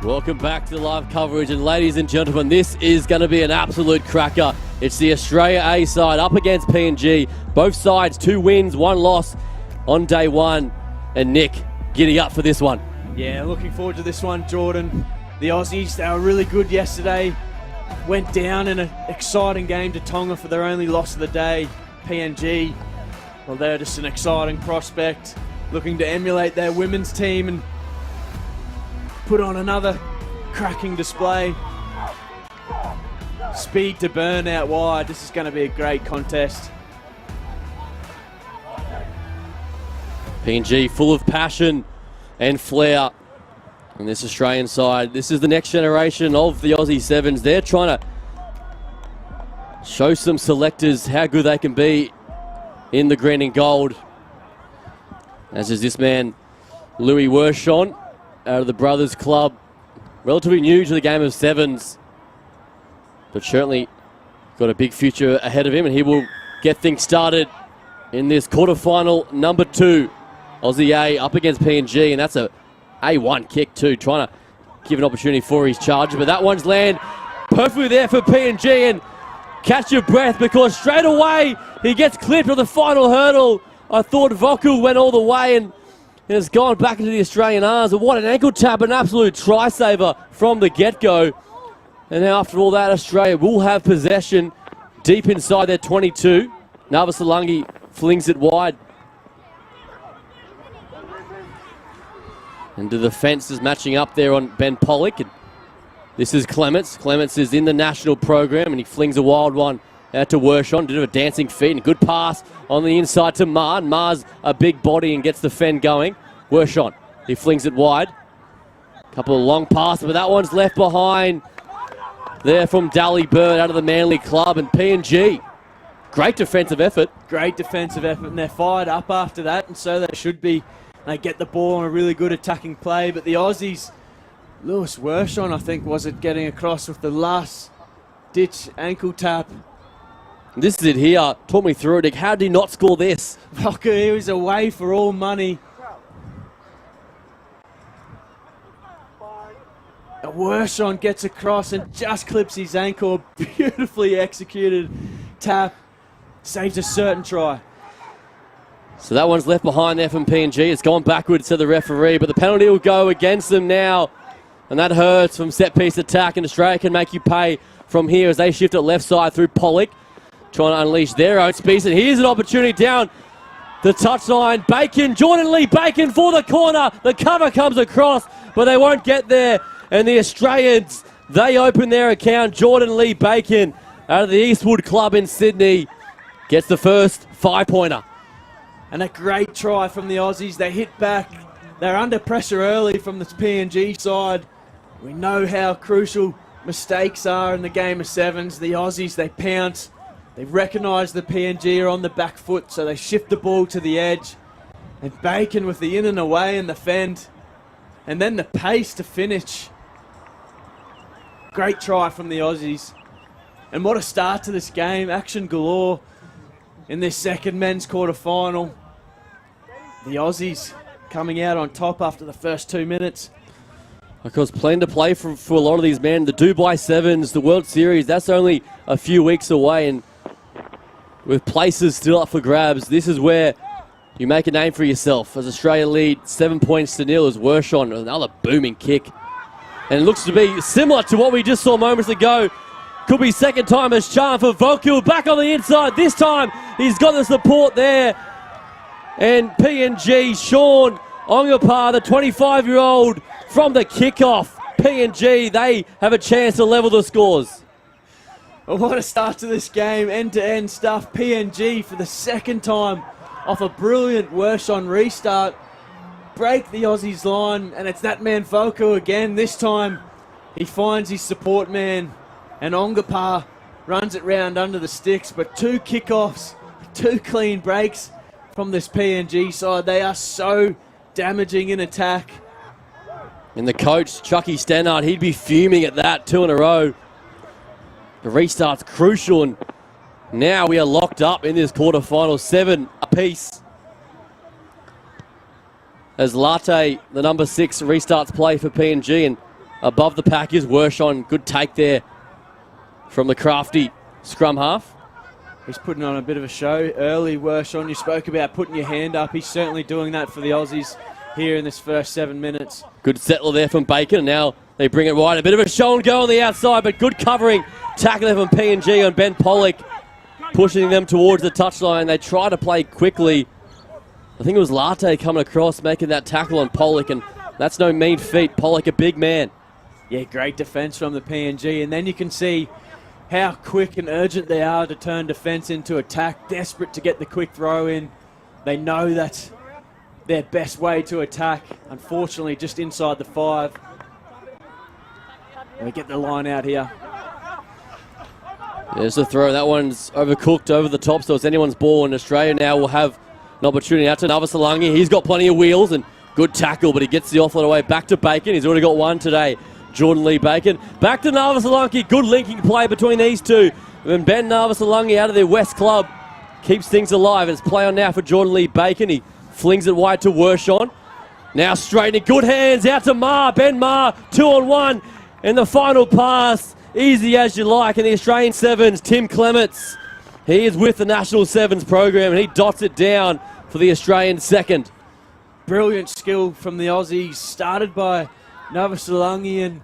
Welcome back to the live coverage, and ladies and gentlemen, this is going to be an absolute cracker. It's the Australia A side up against PNG. Both sides, 2 wins, 1 loss on day one. And Nick, giddy up for this one. Yeah, looking forward to this one, Jordan. The Aussies, they were really good yesterday. Went down in an exciting game to Tonga for their only loss of the day. PNG, well, they're just an exciting prospect, looking to emulate their women's team and put on another cracking display. Speed to burn out wide. This is going to be a great contest. PNG full of passion and flair on this Australian side. This is the next generation of the Aussie 7's. They're trying to show some selectors how good they can be in the green and gold. As is this man, Louis Wershon, out of the Brothers Club. Relatively new to the game of 7's, but certainly got a big future ahead of him, and he will get things started in this quarterfinal number 2. Aussie A up against PNG, and that's a A1 kick too, trying to give an opportunity for his charger, but that one's land perfectly there for PNG, and catch your breath because straight away he gets clipped on the final hurdle. I thought Vokul went all the way and has gone back into the Australian arms, but what an ankle tap, an absolute try-saver from the get-go. And now after all that, Australia will have possession deep inside their 22. Navasalangi flings it wide. And the defence is matching up there on Ben Pollock. And this is Clements. Clements is in the national program, and he flings a wild one out to Wershon. Did a dancing feet and a good pass on the inside to Mar. And Mar's a big body and gets the fend going. Wershon, he flings it wide. Couple of long passes, but that one's left behind there from Dally Bird out of the Manly Club. And PNG, great defensive effort. Great defensive effort, and they're fired up after that, and so they should be. They get the ball on a really good attacking play, but the Aussies, Lewis Wershon, I think, was it, getting across with the last ditch ankle tap. This is it here. Talk me through it, Nick. How did he not score this? He was away for all money. Wershon gets across and just clips his ankle. Beautifully executed tap. Saves a certain try. So that one's left behind there from PNG. It's gone backwards to the referee, but the penalty will go against them now. And that hurts from set-piece attack, and Australia can make you pay from here as they shift it left side through Pollock, trying to unleash their own speed. And here's an opportunity down the touchline. Bacon, Jordan Lee Bacon for the corner. The cover comes across, but they won't get there. And the Australians, they open their account. Jordan Lee Bacon out of the Eastwood Club in Sydney gets the first 5-pointer. And a great try from the Aussies. They hit back. They're under pressure early from the PNG side. We know how crucial mistakes are in the game of 7's. The Aussies, they pounce. They recognise the PNG are on the back foot, so they shift the ball to the edge. And Bacon with the in and away and the fend. And then the pace to finish. Great try from the Aussies. And what a start to this game. Action galore in this second men's quarter-final. The Aussies coming out on top after the first 2 minutes. Because plenty to play for a lot of these men. The Dubai 7's, the World Series, that's only a few weeks away. And with places still up for grabs, this is where you make a name for yourself. As Australia lead 7 points to 0 as Wershon with another booming kick. And it looks to be similar to what we just saw moments ago. Could be second time as charm for Vokul. Back on the inside. This time he's got the support there. And PNG, Sean Ongapa, the 25-year-old from the kickoff. PNG, they have a chance to level the scores. Well, what a start to this game. End-to-end stuff. PNG for the second time off a brilliant Wershon restart. Break the Aussies line, and it's that man Vokul again. This time he finds his support man, and Ongapa runs it round under the sticks, but 2 kickoffs, 2 clean breaks from this PNG side. They are so damaging in attack. And the coach, Chucky Stannard, he'd be fuming at that 2 in a row. The restart's crucial, and now we are locked up in this quarterfinal, 7 apiece. As Latte, the number 6, restarts play for PNG, and above the pack is Wershon. Good take there from the crafty scrum half. He's putting on a bit of a show early, Wershon. You spoke about putting your hand up. He's certainly doing that for the Aussies here in this first 7 minutes. Good settler there from Bacon, and now they bring it wide. A bit of a show and go on the outside, but good covering. Tackle there from PNG on Ben Pollock, pushing them towards the touchline. They try to play quickly. I think it was Latte coming across, making that tackle on Pollock, and that's no mean feat. Pollock, a big man. Yeah, great defence from the PNG, and then you can see how quick and urgent they are to turn defence into attack, desperate to get the quick throw in. They know that's their best way to attack. Unfortunately, just inside the 5. And they get the line out here. There's the throw. That one's overcooked over the top, so it's anyone's ball, and Australia now will have an opportunity out to Navasalangi. He's got plenty of wheels and good tackle, but he gets the offload away back to Bacon. He's already got one today. Jordan Lee Bacon. Back to Navasalangi. Good linking play between these two. And Ben Navasalangi out of their West club keeps things alive. It's play on now for Jordan Lee Bacon. He flings it wide to Wershon. Now straightening. Good hands out to Ma. Ben Ma, 2-on-1. And the final pass, easy as you like. And the Australian 7's, Tim Clements. He is with the National 7's program, and he dots it down for the Australian second. Brilliant skill from the Aussies. Started by Navasalangi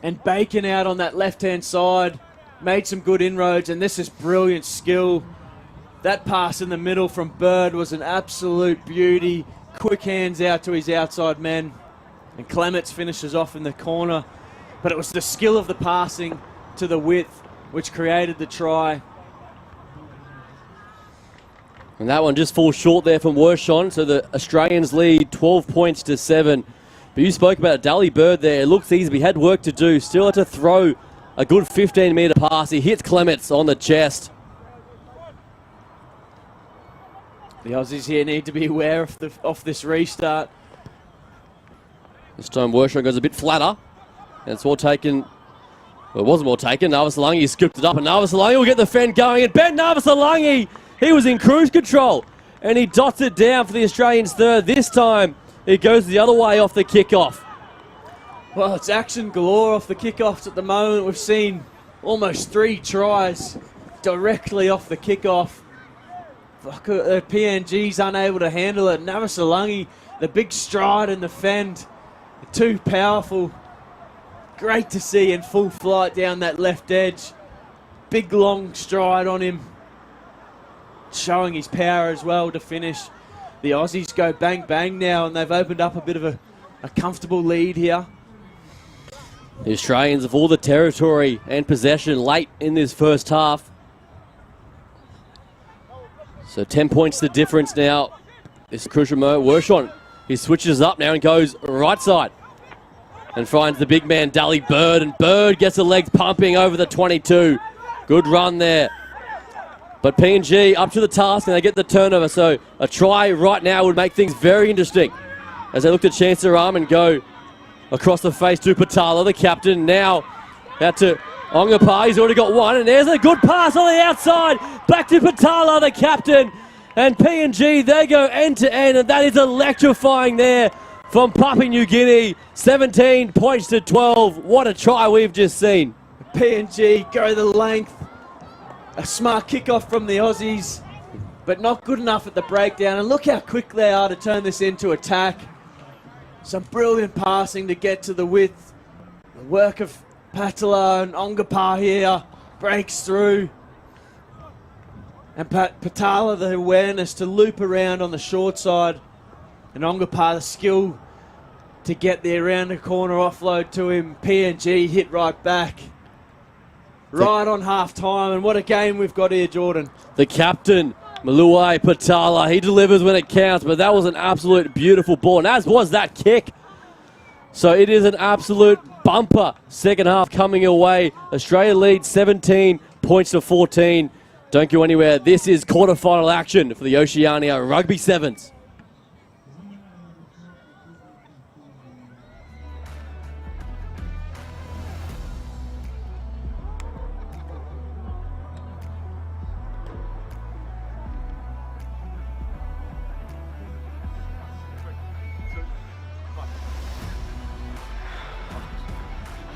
and Bacon out on that left-hand side. Made some good inroads, and this is brilliant skill. That pass in the middle from Bird was an absolute beauty. Quick hands out to his outside men. And Clements finishes off in the corner. But it was the skill of the passing to the width which created the try. And that one just falls short there from Wershon, so the Australians lead 12 points to 7. But you spoke about Dally Bird there. It looks easy. He had work to do. Still had to throw a good 15-metre pass. He hits Clements on the chest. The Aussies here need to be aware of this restart. This time Wershon goes a bit flatter. And it's all taken. Well, it wasn't all taken. Navasalangi scooped it up, and Navasalangi will get the fend going. And Ben Navasalangi, he was in cruise control. And he dots it down for the Australians third. This time, it goes the other way off the kickoff. Well, it's action galore off the kickoffs at the moment. We've seen almost 3 tries directly off the kickoff. PNG's unable to handle it. Navasalangi, the big stride and the fend, too powerful. Great to see in full flight down that left edge. Big long stride on him. Showing his power as well to finish. The Aussies go bang bang now, and they've opened up a bit of a comfortable lead here. The Australians have all the territory and possession late in this first half. So 10 points the difference now. This is crucial moment. Wershon, he switches up now and goes right side. And finds the big man, Dally Bird. And Bird gets the legs pumping over the 22. Good run there. But PNG up to the task, and they get the turnover. So a try right now would make things very interesting as they look to chance their arm and go across the face to Patala, the captain. Now out to Ongapa. He's already got one, and there's a good pass on the outside. Back to Patala, the captain. And PNG, they go end to end, and that is electrifying there from Papua New Guinea. 17 points to 12. What a try we've just seen. PNG go the length. A smart kickoff from the Aussies, but not good enough at the breakdown. And look how quick they are to turn this into attack. Some brilliant passing to get to the width. The work of Patala and Ongapa here breaks through. And Patala, the awareness to loop around on the short side. And Ongapa, the skill to get there around the corner offload to him. PNG hit right back. Right on half-time, and what a game we've got here, Jordan. The captain, Maluai Patala, he delivers when it counts, but that was an absolute beautiful ball, and as was that kick. So it is an absolute bumper second half coming away. Australia leads 17 points to 14. Don't go anywhere. This is quarterfinal action for the Oceania Rugby 7's.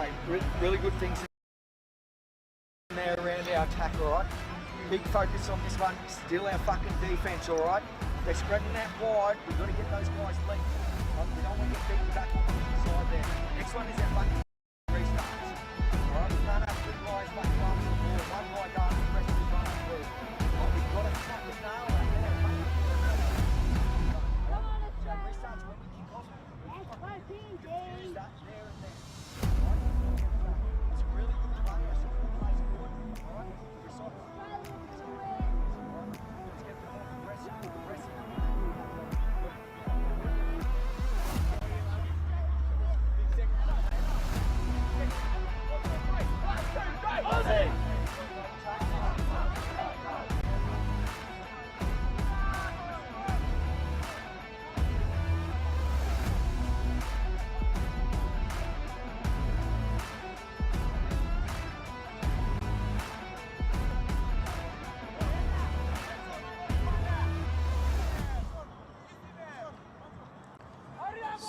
mate. Really good things in there around our attack, all right? Big focus on this one. Still our fucking defence, all right? They're spreading that wide. We've got to get those guys linked. We don't want to get beaten back on the side there. Next one is our fucking restarts. All right? We can't have two guys fucking run the ball. One guy down, the rest of us running through. We've got to fucking nail that there. Restarts when we kick off. Restart there and then. It's a really good play. Our support plays good. All right? We're sort of let's get the ball aggressive. Aussie!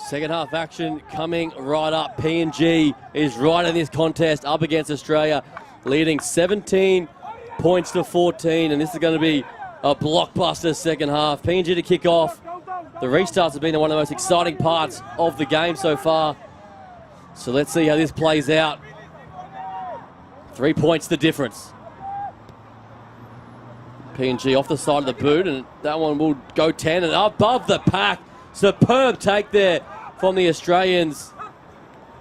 Second half action coming right up. PNG is right in this contest up against Australia, leading 17 points to 14, and this is going to be a blockbuster second half. PNG to kick off. The restarts have been one of the most exciting parts of the game so far. So let's see how this plays out. 3 points the difference. PNG off the side of the boot, and that one will go 10 and above the pack. Superb take there from the Australians.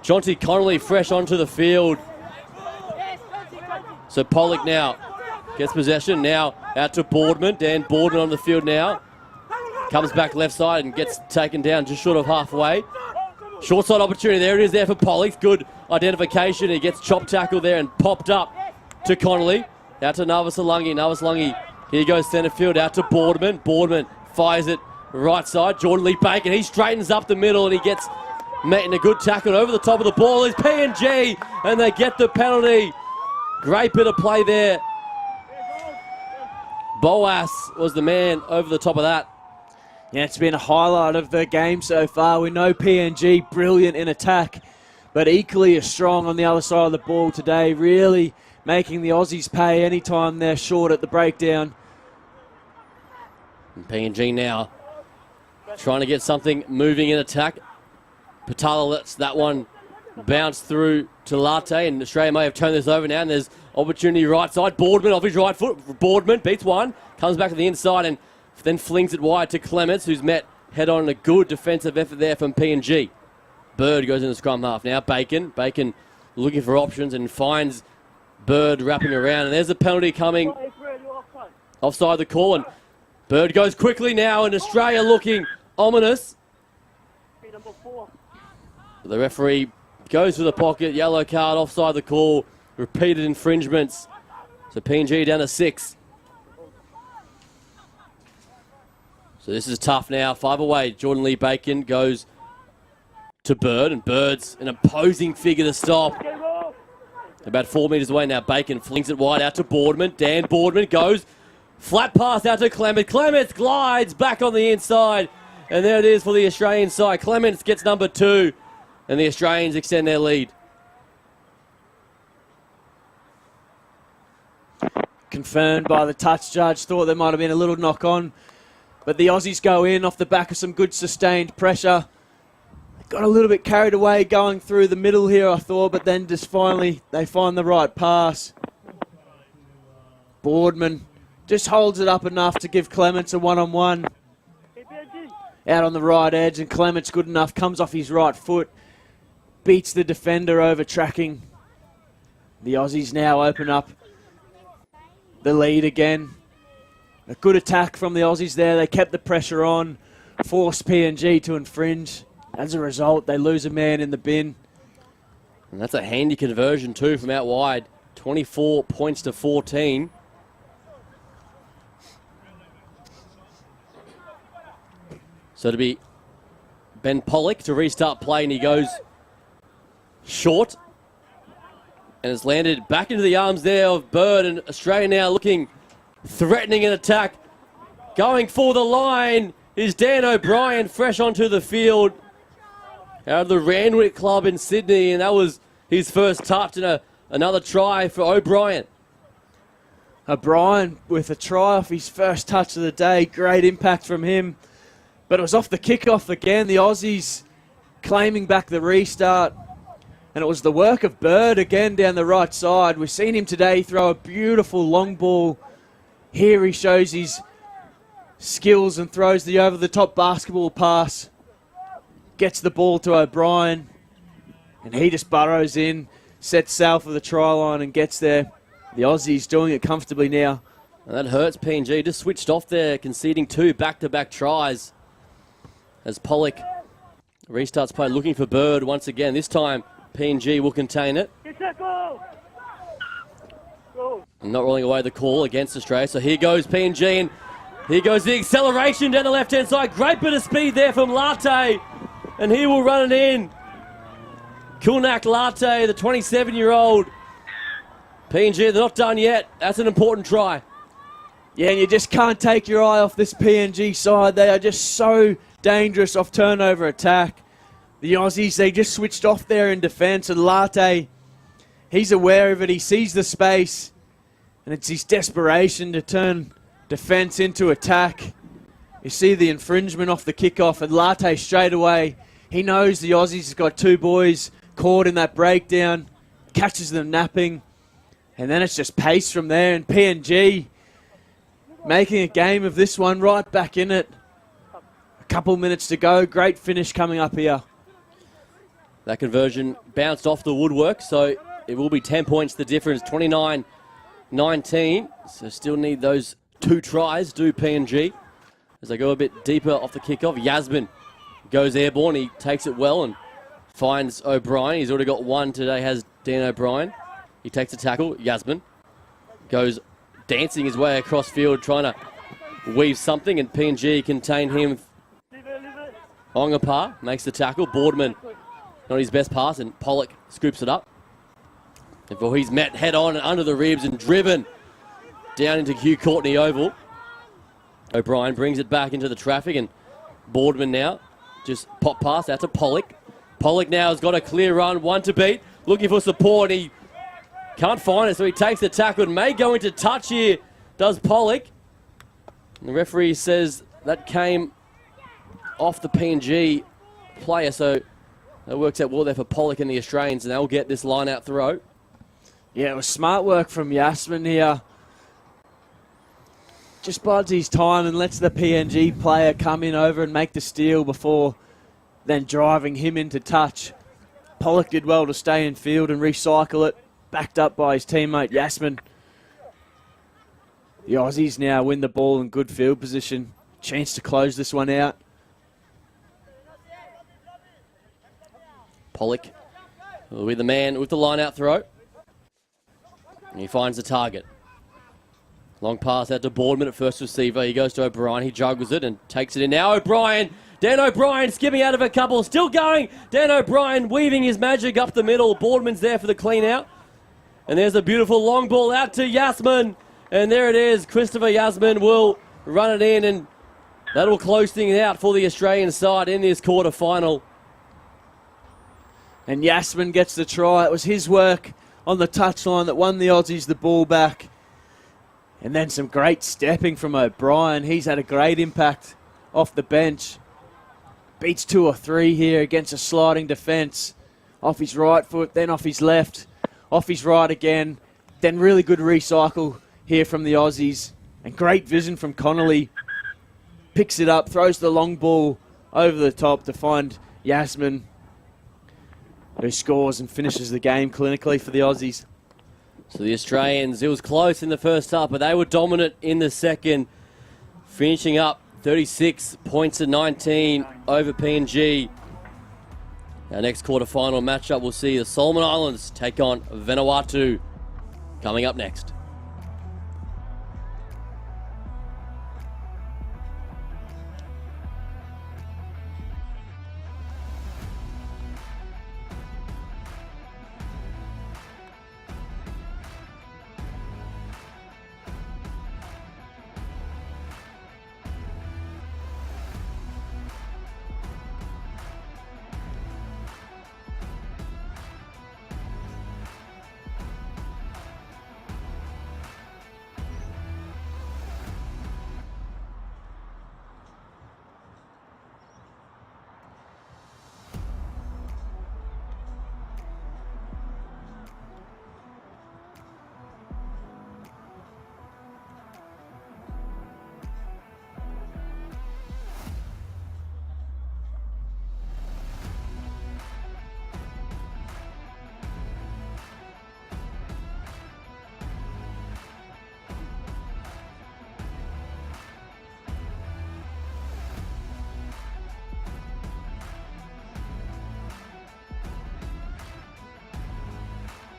Jonty Connolly fresh onto the field. So Pollock now gets possession. Now out to Boardman. Dan Boardman on the field now. Comes back left side and gets taken down just short of halfway. Short side opportunity. There it is there for Pollock. Good identification. He gets chop tackle there and popped up to Connolly. Out to Navasalungi. Navasalungi. Here goes centre field. Out to Boardman. Boardman fires it right side. Jordan Lee Bacon. He straightens up the middle and he gets met in a good tackle. Over the top of the ball is PNG and they get the penalty. Great bit of play there. Boas was the man over the top of that. Yeah, it's been a highlight of the game so far. We know PNG brilliant in attack, but equally as strong on the other side of the ball today, really making the Aussies pay anytime they're short at the breakdown. And PNG now trying to get something moving in attack. Patala lets that one bounce through to Latte, and Australia may have turned this over now, and there's opportunity right side. Boardman off his right foot. Boardman beats one, comes back to the inside and then flings it wide to Clements, who's met head on a good defensive effort there from PNG. Bird goes in the scrum half now. Bacon looking for options and finds Bird wrapping around, and there's a penalty coming. Offside the call, and Bird goes quickly now, and Australia looking ominous. The referee goes to the pocket, yellow card, offside the call, repeated infringements. So PNG down to 6. So this is tough now, 5 away. Jordan Lee Bacon goes to Bird, and Bird's an imposing figure to stop. About 4 metres away now, Bacon flings it wide out to Boardman. Dan Boardman goes, flat pass out to Clements. Clements glides back on the inside, and there it is for the Australian side. Clements gets number 2, and the Australians extend their lead. Confirmed by the touch judge. Thought there might have been a little knock on, but the Aussies go in off the back of some good sustained pressure. Got a little bit carried away going through the middle here, I thought, but then just finally they find the right pass. Boardman just holds it up enough to give Clements a one-on-one. Out on the right edge, and Clements good enough, comes off his right foot, beats the defender over tracking. The Aussies now open up the lead again. A good attack from the Aussies there. They kept the pressure on, forced PNG to infringe. As a result, they lose a man in the bin. And that's a handy conversion too from out wide. 24 points to 14. So to be Ben Pollock to restart play, and he goes short. And it's landed back into the arms there of Bird, and Australia now looking threatening in attack. Going for the line is Dan O'Brien, fresh onto the field. Out of the Randwick Club in Sydney, and that was his first touch and another try for O'Brien. O'Brien with a try off his first touch of the day. Great impact from him. But it was off the kickoff again. The Aussies claiming back the restart. And it was the work of Bird again down the right side. We've seen him today throw a beautiful long ball. Here he shows his skills and throws the over-the-top basketball pass. Gets the ball to O'Brien. And he just burrows in, sets sail for the try line and gets there. The Aussies doing it comfortably now. And that hurts PNG. Just switched off there, conceding 2 back-to-back tries. As Pollock restarts play, looking for Bird once again. This time, PNG will contain it. And not rolling away the call against Australia. So here goes PNG, and here goes the acceleration down the left-hand side. Great bit of speed there from Latte. And he will run it in. Kulnak Latte, the 27-year-old. PNG, they're not done yet. That's an important try. Yeah, and you just can't take your eye off this PNG side. They are just so dangerous off turnover attack. The Aussies, they just switched off there in defence. And Latte, he's aware of it. He sees the space. And it's his desperation to turn defence into attack. You see the infringement off the kickoff. And Latte straight away, he knows the Aussies have got 2 boys caught in that breakdown. Catches them napping. And then it's just pace from there. And PNG making a game of this one, right back in it. A couple minutes to go. Great finish coming up here. That conversion bounced off the woodwork, so it will be 10 points the difference, 29-19. So still need those 2 tries, do PNG. As they go a bit deeper off the kickoff, Yasmin goes airborne. He takes it well and finds O'Brien. He's already got 1 today, has Dan O'Brien. He takes a tackle. Yasmin goes dancing his way across field, trying to weave something, and PNG contain him. Ongapa makes the tackle. Boardman, not his best pass, and Pollock scoops it up. Before he's met head on and under the ribs and driven down into Hugh Courtney Oval. O'Brien brings it back into the traffic, and Boardman now just pop past out to Pollock. Pollock now has got a clear run, 1 to beat, looking for support. He can't find it, so he takes the tackle and may go into touch here, does Pollock. And the referee says that came off the PNG player, so that works out well there for Pollock and the Australians, and they'll get this line-out throw. Yeah, it was smart work from Yasmin here. Just buys his time and lets the PNG player come in over and make the steal before then driving him into touch. Pollock did well to stay in field and recycle it, backed up by his teammate Yasmin. The Aussies now win the ball in good field position. Chance to close this one out. Pollock will be the man with the line-out throw. And he finds the target. Long pass out to Boardman at first receiver. He goes to O'Brien. He juggles it and takes it in. Now O'Brien. Dan O'Brien skipping out of a couple. Still going. Dan O'Brien weaving his magic up the middle. Boardman's there for the clean out. And there's a beautiful long ball out to Yasmin. And there it is. Christopher Yasmin will run it in, and that'll close things out for the Australian side in this quarter-final. And Yasmin gets the try. It was his work on the touchline that won the Aussies the ball back. And then some great stepping from O'Brien. He's had a great impact off the bench. Beats 2 or 3 here against a sliding defence. Off his right foot, then off his left. Off his right again. Then really good recycle here from the Aussies. And great vision from Connolly. Picks it up, throws the long ball over the top to find Yasmin, who scores and finishes the game clinically for the Aussies. So the Australians, it was close in the first half, but they were dominant in the second, finishing up 36 points to 19 over PNG. Our next quarter-final matchup, we'll see the Solomon Islands take on Vanuatu coming up next.